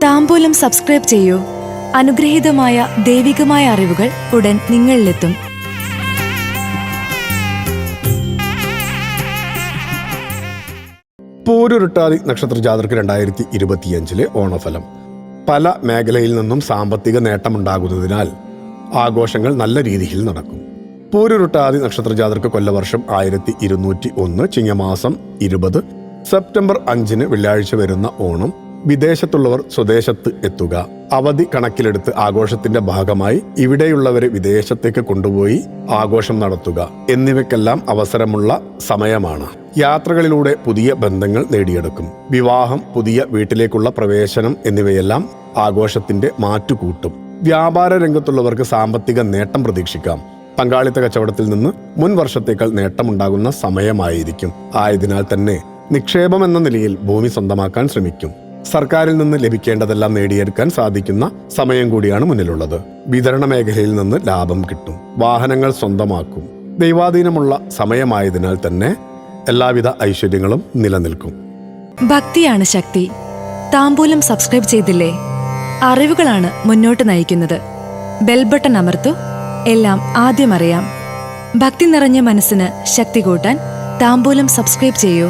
താംബൂലം subscribe ചെയ്യൂ. അനുഗ്രഹീതമായ ദൈവികമായ അറിവുകൾ ഉടൻ നിങ്ങളിലെത്തും. പൂരുരുട്ടാതി നക്ഷത്ര ജാതർക്ക് 2025 ഓണഫലം. പല മേഖലയിൽ നിന്നും സാമ്പത്തിക നേട്ടമുണ്ടാകുന്നതിനാൽ ആഘോഷങ്ങൾ നല്ല രീതിയിൽ നടക്കും. പൂരുരുട്ടാതി നക്ഷത്ര ജാതർക്ക് കൊല്ലവർഷം 1201, ചിങ്ങമാസം 20, സെപ്റ്റംബർ 5 വെള്ളിയാഴ്ച വരുന്ന ഓണം. വിദേശത്തുള്ളവർ സ്വദേശത്ത് എത്തുക, അവധി കണക്കിലെടുത്ത് ആഘോഷത്തിന്റെ ഭാഗമായി ഇവിടെയുള്ളവരെ വിദേശത്തേക്ക് കൊണ്ടുപോയി ആഘോഷം നടത്തുക എന്നിവയ്ക്കെല്ലാം അവസരമുള്ള സമയമാണ്. യാത്രകളിലൂടെ പുതിയ ബന്ധങ്ങൾ നേടിയെടുക്കും. വിവാഹം, പുതിയ വീട്ടിലേക്കുള്ള പ്രവേശനം എന്നിവയെല്ലാം ആഘോഷത്തിന്റെ മാറ്റുകൂട്ടും. വ്യാപാര രംഗത്തുള്ളവർക്ക് സാമ്പത്തിക നേട്ടം പ്രതീക്ഷിക്കാം. പങ്കാളിത്ത കച്ചവടത്തിൽ നിന്ന് മുൻ വർഷത്തേക്കാൾ നേട്ടമുണ്ടാകുന്ന സമയമായിരിക്കും. ആയതിനാൽ തന്നെ നിക്ഷേപം എന്ന നിലയിൽ ഭൂമി സ്വന്തമാക്കാൻ ശ്രമിക്കും. സർക്കാരിൽ നിന്ന് ലഭിക്കേണ്ടതെല്ലാം നേടിയെടുക്കാൻ സാധിക്കുന്ന സമയം കൂടിയാണ് മുന്നിലുള്ളത്. വിതരണ മേഖലയിൽ നിന്ന് ലാഭം കിട്ടും. വാഹനങ്ങൾ സ്വന്തമാക്കും. ദൈവാധീനമുള്ള സമയമായതിനാൽ തന്നെ എല്ലാവിധ ഐശ്വര്യങ്ങളും നിലനിൽക്കും. ഭക്തിയാണ് ശക്തി. താംബൂലം സബ്സ്ക്രൈബ് ചെയ്തില്ലേ? അറിവുകളാണ് മുന്നോട്ട് നയിക്കുന്നത്. ബെൽ ബട്ടൺ അമർത്തു. എല്ലാം ആദ്യം അറിയാം. ഭക്തി നിറഞ്ഞ മനസ്സിന് ശക്തി കൂട്ടാൻ താംബൂലം സബ്സ്ക്രൈബ് ചെയ്യൂ.